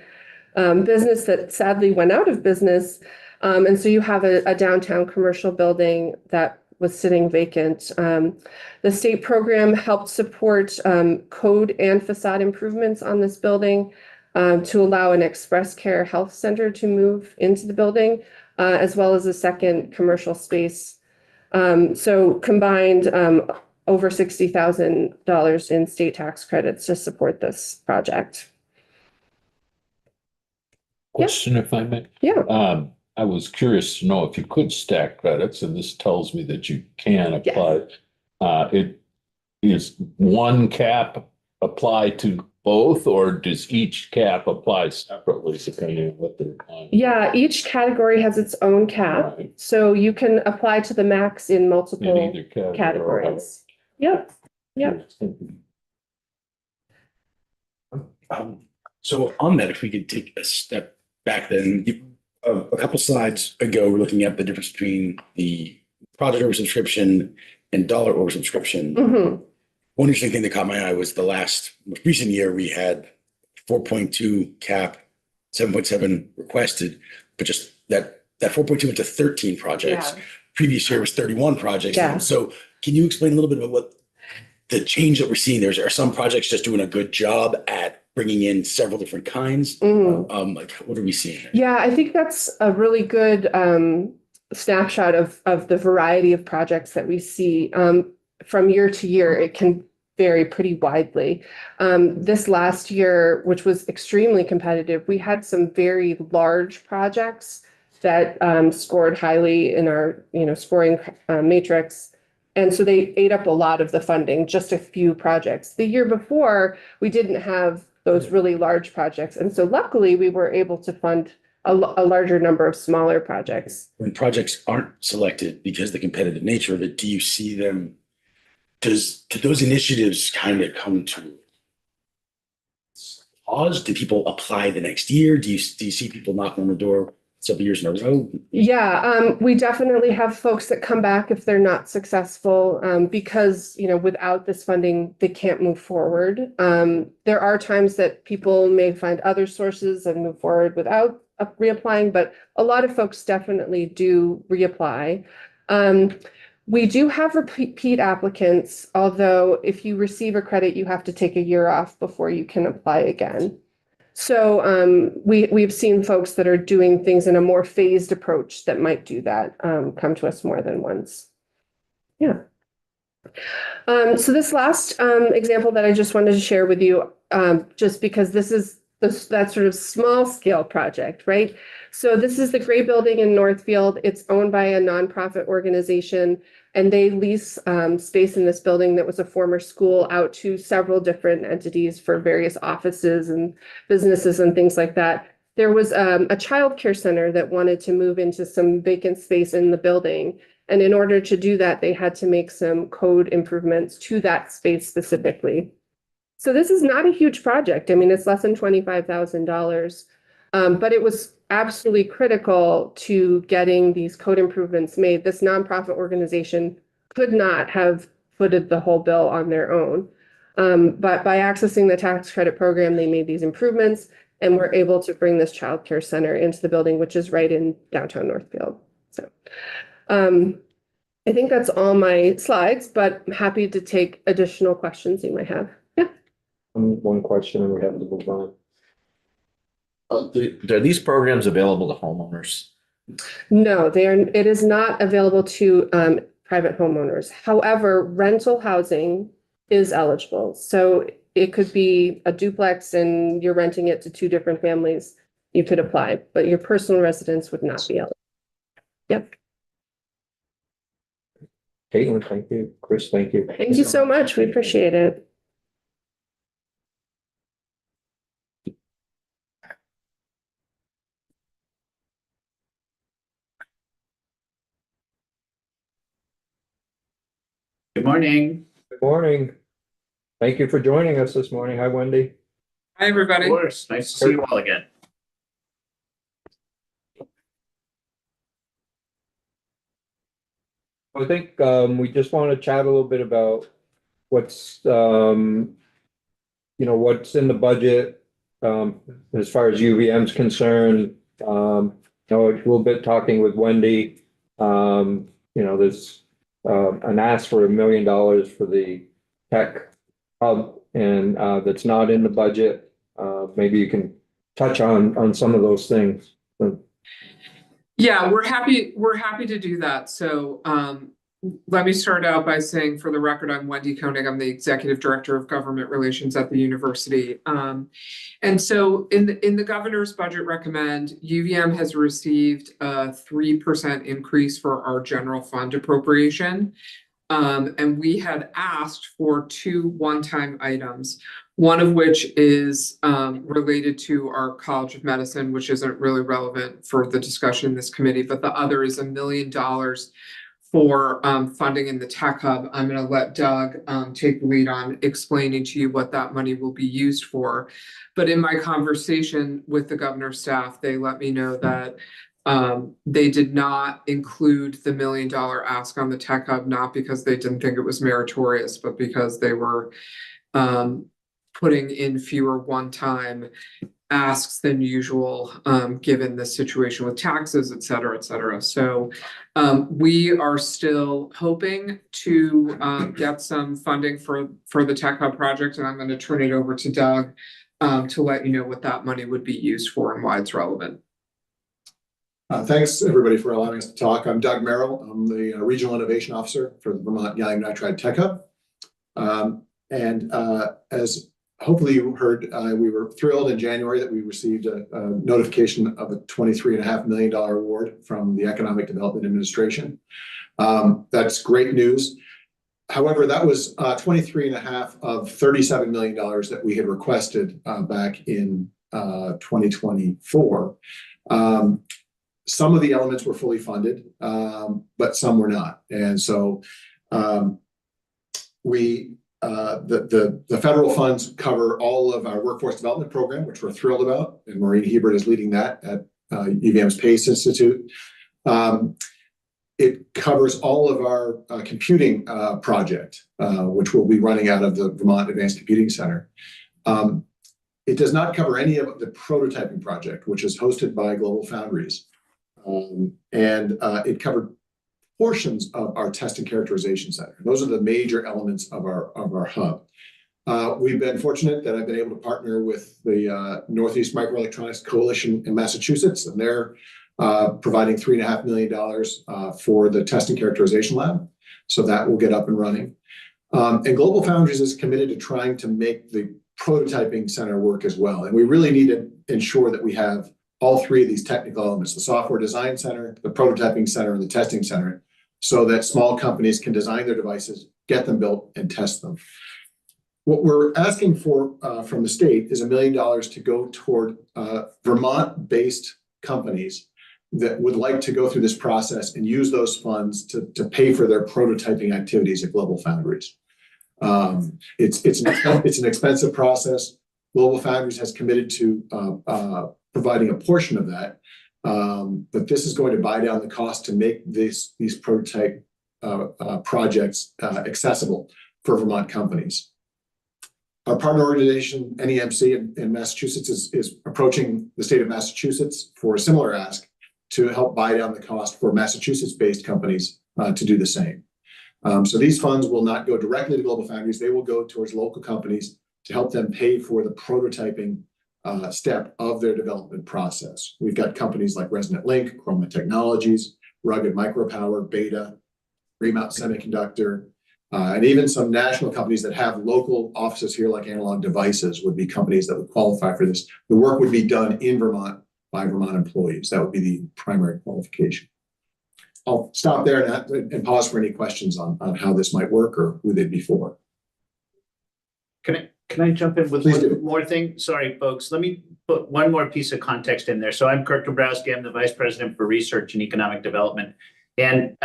business that sadly went out of business. And so you have a downtown commercial building that was sitting vacant. The state program helped support code and facade improvements on this building to allow an express care health center to move into the building, as well as a second commercial space. So combined, over $60,000 in state tax credits to support this project. Question, if I may. Yeah. I was curious to know if you could stack credits, and this tells me that you can apply. It is one cap apply to both, or does each cap apply separately depending on what they're applying? Yeah, each category has its own cap. Right. So you can apply to the max in In multiple either category. categories. Yep. Yep. So on that, if we could take a step back then, a couple slides ago, we're looking at the difference between the project oversubscription and dollar oversubscription. Mhm. One interesting thing that caught my eye was the most recent year we had 4.2 cap, 7.7 requested, but just that 4.2 went to 13 projects. Yeah. Previous year was 31 projects. Yeah. So can you explain a little bit about what the change that we're seeing there? Are some projects just doing a good job at bringing in several different kinds? Mhm. Like what are we seeing there? Yeah, I think that's a really good snapshot of the variety of projects that we see. From year to year, it can vary pretty widely. This last year, which was extremely competitive, we had some very large projects that scored highly in our scoring matrix. And so they ate up a lot of the funding, just a few projects. The year before, we didn't have those really large projects. And so luckily, we were able to fund a larger number of smaller projects. When projects aren't selected because of the competitive nature of it, do you see them, do those initiatives kind of come to pause? Do people apply the next year? Do you see people knocking on the door several years in a row? Yeah, we definitely have folks that come back if they're not successful because, without this funding, they can't move forward. There are times that people may find other sources and move forward without reapplying, but a lot of folks definitely do reapply. We do have repeat applicants, although if you receive a credit, you have to take a year off before you can apply again. So we've seen folks that are doing things in a more phased approach that might do that, come to us more than once. Yeah. So this last example that I just wanted to share with you, just because this is that sort of small scale project, right? So this is the Gray Building in Northfield. It's owned by a nonprofit organization, and they lease space in this building that was a former school out to several different entities for various offices and businesses and things like that. There was a childcare center that wanted to move into some vacant space in the building. And in order to do that, they had to make some code improvements to that space specifically. So this is not a huge project. I mean, it's less than $25,000, but it was absolutely critical to getting these code improvements made. This nonprofit organization could not have footed the whole bill on their own. But by accessing the tax credit program, they made these improvements and were able to bring this childcare center into the building, which is right in downtown Northfield. So I think that's all my slides, but I'm happy to take additional questions you might have. Yeah. One question and we have to move on. Are these programs available to homeowners? No, it is not available to private homeowners. However, rental housing is eligible. So it could be a duplex and you're renting it to two different families. You could apply, but your personal residence would not be eligible. Yep. Caitlin, thank you. Chris, thank you. Thank you so much. We appreciate it. Good morning. Good morning. Thank you for joining us this morning. Hi, Wendy. Hi, everybody. Of course, nice to see you all again. I think we just want to chat a little bit about what's what's in the budget as far as UVM's concerned. A little bit talking with Wendy. There's an ask for $1 million for the tech hub, and that's not in the budget. Maybe you can touch on some of those things. Yeah, we're happy to do that. So let me start out by saying, for the record, I'm Wendy Koenig. I'm the Executive Director of Government Relations at the university. And so in the governor's budget recommend, UVM has received a 3% increase for our general fund appropriation. And we had asked for 2 one-time items, one of which is related to our College of Medicine, which isn't really relevant for the discussion in this committee, but the other is $1 million for funding in the Tech Hub. I'm going to let Doug take the lead on explaining to you what that money will be used for. But in my conversation with the governor's staff, they let me know that they did not include the $1 million ask on the Tech Hub, not because they didn't think it was meritorious, but because they were putting in fewer one-time asks than usual, given the situation with taxes, et cetera, et cetera. So we are still hoping to get some funding for the Tech Hub project, and I'm going to turn it over to Doug to let you know what that money would be used for and why it's relevant. Thanks, everybody, for allowing us to talk. I'm Doug Merrill. I'm the Regional Innovation Officer for the Vermont Gallium Nitride Tech Hub. As hopefully you heard, we were thrilled in January that we received a notification of a $23.5 million award from the Economic Development Administration. That's great news. However, that was 23.5 of $37 million that we had requested back in 2024. Some of the elements were fully funded, but some were not. And so the federal funds cover all of our workforce development program, which we're thrilled about, and Maureen Hebert is leading that at UVM's PACE Institute. It covers all of our computing project, which will be running out of the Vermont Advanced Computing Center. It does not cover any of the prototyping project, which is hosted by Global Foundries. It covered portions of our test and characterization center. Those are the major elements of our hub. We've been fortunate that I've been able to partner with the Northeast Microelectronics Coalition in Massachusetts, and they're providing $3.5 million for the test and characterization lab. So that will get up and running. And Global Foundries is committed to trying to make the prototyping center work as well. And we really need to ensure that we have all three of these technical elements: the software design center, the prototyping center, and the testing center, so that small companies can design their devices, get them built, and test them. What we're asking for from the state is $1 million to go toward Vermont-based companies that would like to go through this process and use those funds to pay for their prototyping activities at Global Foundries. It's an expensive process. Global Foundries has committed to providing a portion of that, but this is going to buy down the cost to make these prototype projects accessible for Vermont companies. Our partner organization, NEMC in Massachusetts, is approaching the state of Massachusetts for a similar ask to help buy down the cost for Massachusetts-based companies to do the same. So these funds will not go directly to Global Foundries. They will go towards local companies to help them pay for the prototyping step of their development process. We've got companies like Resonant Link, Chroma Technologies, Rugged Micropower, Beta, Remount Semiconductor, and even some national companies that have local offices here, like Analog Devices, would be companies that would qualify for this. The work would be done in Vermont by Vermont employees. That would be the primary qualification. I'll stop there and pause for any questions on how this might work or who they'd be for. Can I jump in with Please do. one more thing? Sorry, folks. Let me put one more piece of context in there. So I'm Kirk Dombrowski. I'm the Vice President for Research and Economic Development. And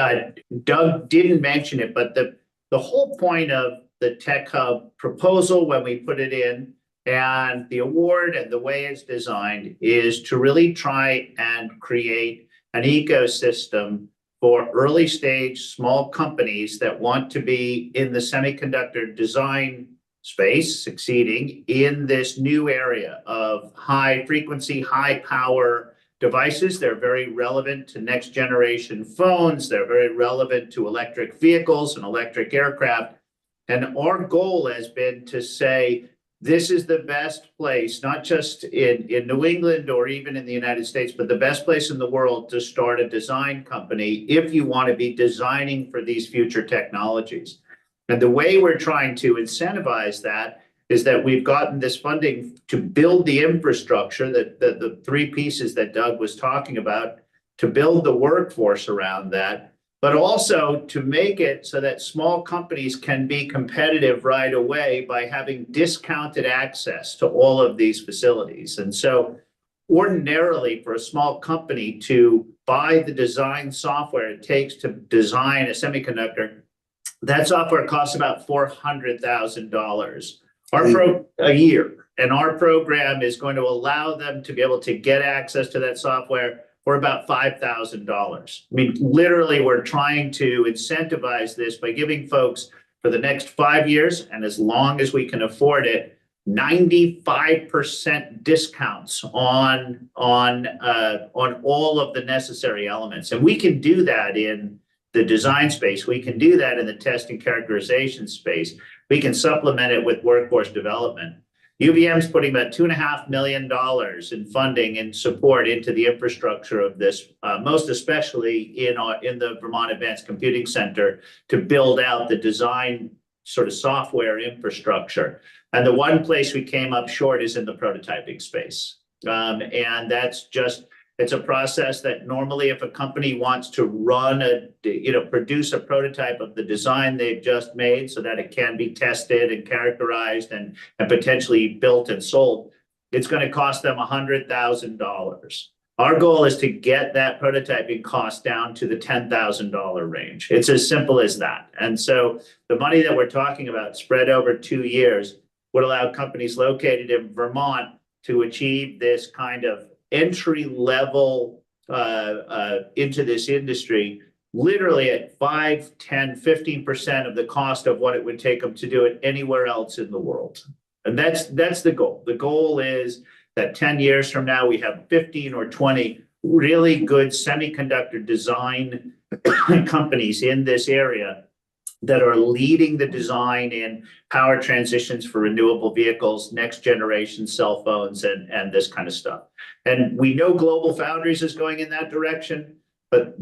Doug didn't mention it, but the whole point of the Tech Hub proposal when we put it in and the award and the way it's designed is to really try and create an ecosystem for early stage small companies that want to be in the semiconductor design space, succeeding in this new area of high frequency, high power devices. They're very relevant to next generation phones. They're very relevant to electric vehicles and electric aircraft. And our goal has been to say, this is the best place, not just in New England or even in the United States, but the best place in the world to start a design company if you want to be designing for these future technologies. And the way we're trying to incentivize that is that we've gotten this funding to build the infrastructure, that the three pieces that Doug was talking about, to build the workforce around that, but also to make it so that small companies can be competitive right away by having discounted access to all of these facilities. And so ordinarily for a small company to buy the design software it takes to design a semiconductor, that software costs about $400,000 a year. And our program is going to allow them to be able to get access to that software for about $5,000. I mean, literally, we're trying to incentivize this by giving folks for the next 5 years, and as long as we can afford it, 95% discounts on all of the necessary elements. And we can do that in the design space. We can do that in the test and characterization space. We can supplement it with workforce development. UVM's putting about $2.5 million in funding and support into the infrastructure of this, most especially in the Vermont Advanced Computing Center, to build out the design sort of software infrastructure. And the one place we came up short is in the prototyping space. And that's just, it's a process that normally if a company wants to produce a prototype of the design they've just made so that it can be tested and characterized and potentially built and sold, it's going to cost them $100,000. Our goal is to get that prototyping cost down to the $10,000 range. It's as simple as that. And so the money that we're talking about spread over 2 years would allow companies located in Vermont to achieve this kind of entry level into this industry, literally at 5, 10, 15% of the cost of what it would take them to do it anywhere else in the world. And that's the goal. The goal is that 10 years from now, we have 15 or 20 really good semiconductor design companies in this area that are leading the design in power transitions for renewable vehicles, next generation cell phones, and this kind of stuff. And we know Global Foundries is going in that direction, but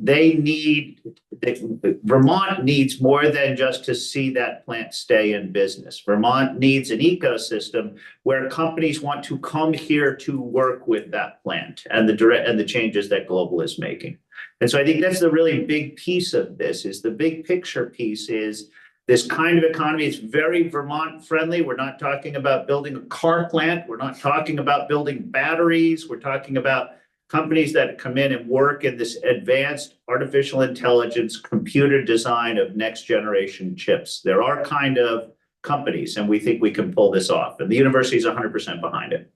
Vermont needs more than just to see that plant stay in business. Vermont needs an ecosystem where companies want to come here to work with that plant and the changes that Global is making. And so I think that's the really big piece of this, is the big picture piece is this kind of economy. It's very Vermont friendly. We're not talking about building a car plant. We're not talking about building batteries. We're talking about companies that come in and work in this advanced artificial intelligence computer design of next generation chips. There are kind of companies, and we think we can pull this off. And the university is 100% behind it.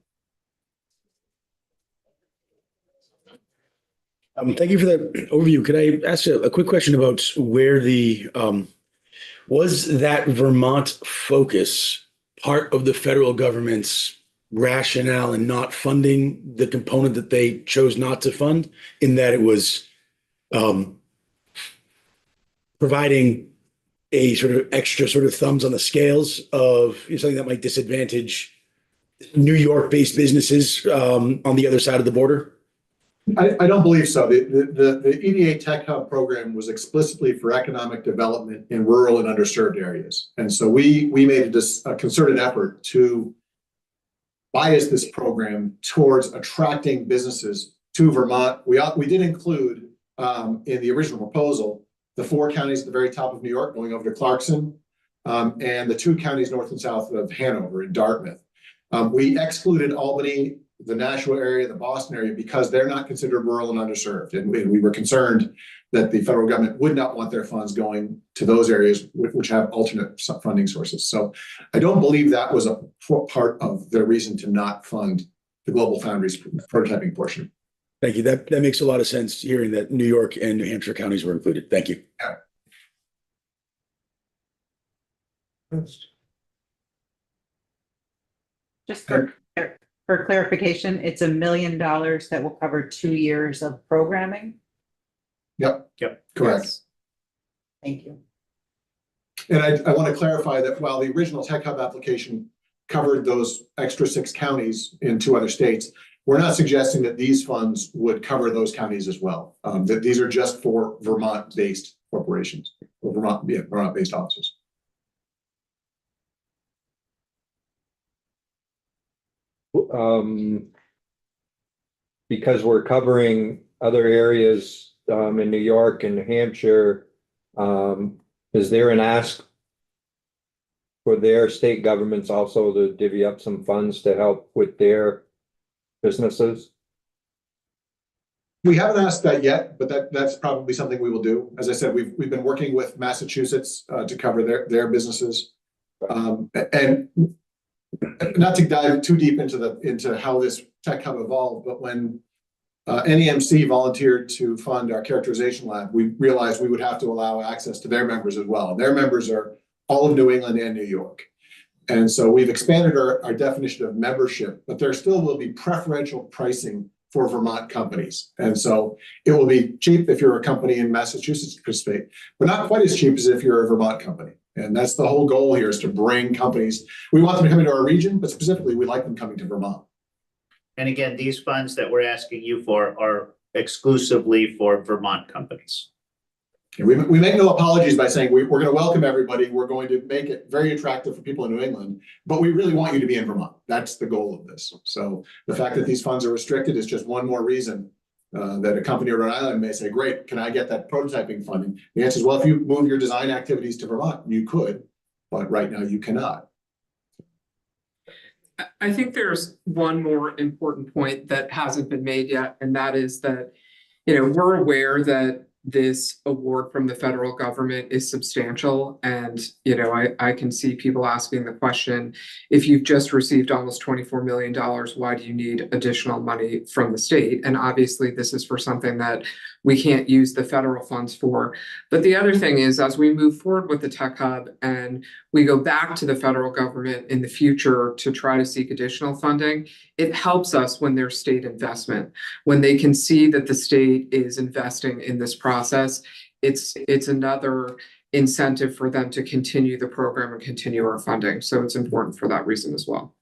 Thank you for that overview. Could I ask a quick question about where was that Vermont focus part of the federal government's rationale in not funding the component that they chose not to fund, in that it was providing a sort of extra sort of thumbs on the scales of something that might disadvantage New York-based businesses on the other side of the border? I don't believe so. The EDA Tech Hub program was explicitly for economic development in rural and underserved areas. And so we made a concerted effort to bias this program towards attracting businesses to Vermont. We did include in the original proposal, the 4 counties at the very top of New York going over to Clarkson, and the 2 counties north and south of Hanover and Dartmouth. We excluded Albany, the Nashua area, the Boston area, because they're not considered rural and underserved. And we were concerned that the federal government would not want their funds going to those areas which have alternate funding sources. So I don't believe that was a part of their reason to not fund the Global Foundries prototyping portion. Thank you. That makes a lot of sense, hearing that New York and New Hampshire counties were included. Thank you. Just for clarification, it's $1 million that will cover 2 years of programming? Yep, correct. Yes. Thank you. And I want to clarify that while the original Tech Hub application covered those extra 6 counties in 2 other states, we're not suggesting that these funds would cover those counties as well. That these are just for Vermont-based corporations, or Vermont-based offices. Because we're covering other areas in New York and New Hampshire, is there an ask for their state governments also to divvy up some funds to help with their businesses? We haven't asked that yet, but that's probably something we will do. As I said, we've been working with Massachusetts to cover their businesses. And not to dive too deep into how this Tech Hub evolved, but when NEMC volunteered to fund our characterization lab, we realized we would have to allow access to their members as well. And their members are all of New England and New York. And so we've expanded our definition of membership, but there still will be preferential pricing for Vermont companies. And so it will be cheap if you're a company in Massachusetts to participate, but not quite as cheap as if you're a Vermont company. And that's the whole goal here, is to bring companies. We want them to come into our region, but specifically we like them coming to Vermont. And again, these funds that we're asking you for are exclusively for Vermont companies. And we make no apologies by saying we're going to welcome everybody. We're going to make it very attractive for people in New England, but we really want you to be in Vermont. That's the goal of this. So the fact that these funds are restricted is just one more reason that a company in Rhode Island may say, great, can I get that prototyping funding? The answer is, well, if you move your design activities to Vermont, you could, but right now you cannot. I think there's one more important point that hasn't been made yet, and that is that, we're aware that this award from the federal government is substantial. And, I can see people asking the question, if you've just received almost $24 million, why do you need additional money from the state? And obviously this is for something that we can't use the federal funds for. But the other thing is, as we move forward with the Tech Hub and we go back to the federal government in the future to try to seek additional funding, it helps us when there's state investment. When they can see that the state is investing in this process, it's another incentive for them to continue the program and continue our funding. So it's important for that reason as well.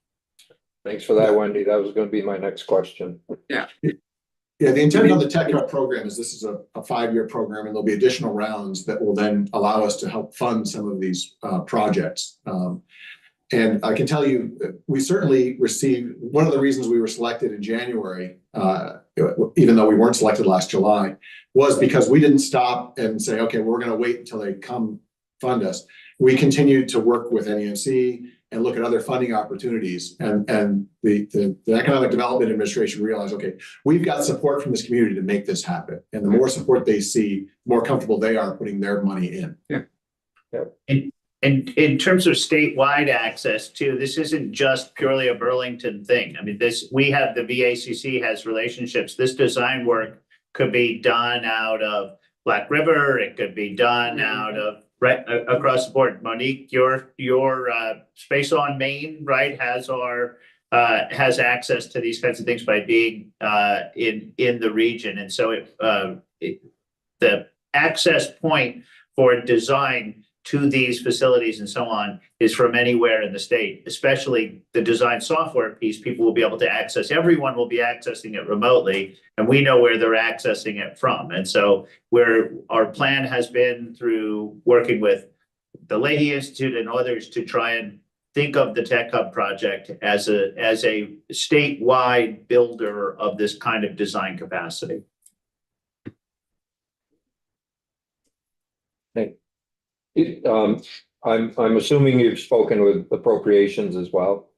Thanks for that, Wendy. That was going to be my next question. Yeah, the intent of the Tech Hub program is this is a 5-year program, and there'll be additional rounds that will then allow us to help fund some of these projects. And I can tell you, we certainly received, one of the reasons we were selected in January, even though we weren't selected last July, was because we didn't stop and say, okay, we're going to wait until they come fund us. We continued to work with NEMC and look at other funding opportunities. And the Economic Development Administration realized, okay, we've got support from this community to make this happen. And the more support they see, the more comfortable they are putting their money in. Yeah. And in terms of statewide access too, this isn't just purely a Burlington thing. I mean, we have the VACC has relationships. This design work could be done out of Black River. It could be done out of right across the board. Monique, your Space on Main, right, has access to these kinds of things by being in the region. And so the access point for design to these facilities and so on is from anywhere in the state, especially the design software piece. People will be able to access, everyone will be accessing it remotely, and we know where they're accessing it from. And so where our plan has been through working with the Leahy Institute and others to try and think of the Tech Hub project as a statewide builder of this kind of design capacity. I'm assuming you've spoken with appropriations as well.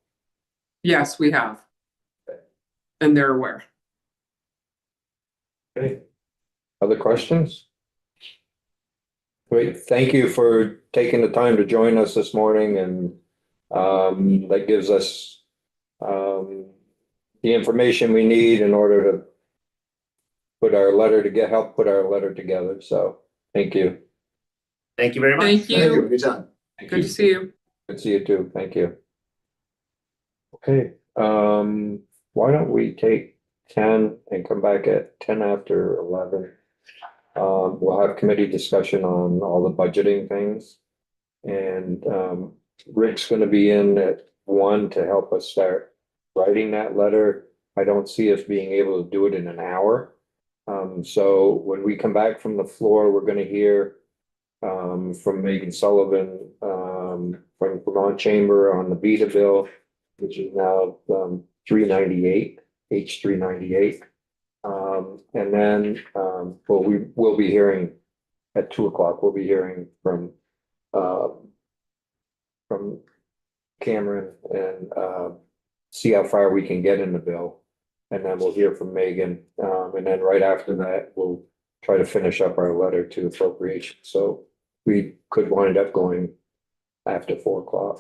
Yes, we have. And they're aware. Okay. Other questions? Great, thank you for taking the time to join us this morning, and that gives us the information we need in order to help put our letter together. So thank you. Thank you very much. Thank you. Anytime. Good to see you. Good to see you too. Thank you. Okay, why don't we take 10 and come back at 10 after 11? We'll have committee discussion on all the budgeting things. And Rick's gonna be in at 1 to help us start writing that letter. I don't see us being able to do it in an hour. So when we come back from the floor, we're gonna hear from Megan Sullivan, from Vermont Chamber on the Beta bill, which is now 398, H 398. And then we'll be hearing at 2 o'clock. We'll be hearing from Cameron and see how far we can get in the bill. And then we'll hear from Megan. And then right after that, we'll try to finish up our letter to appropriation. So we could wind up going after 4 o'clock.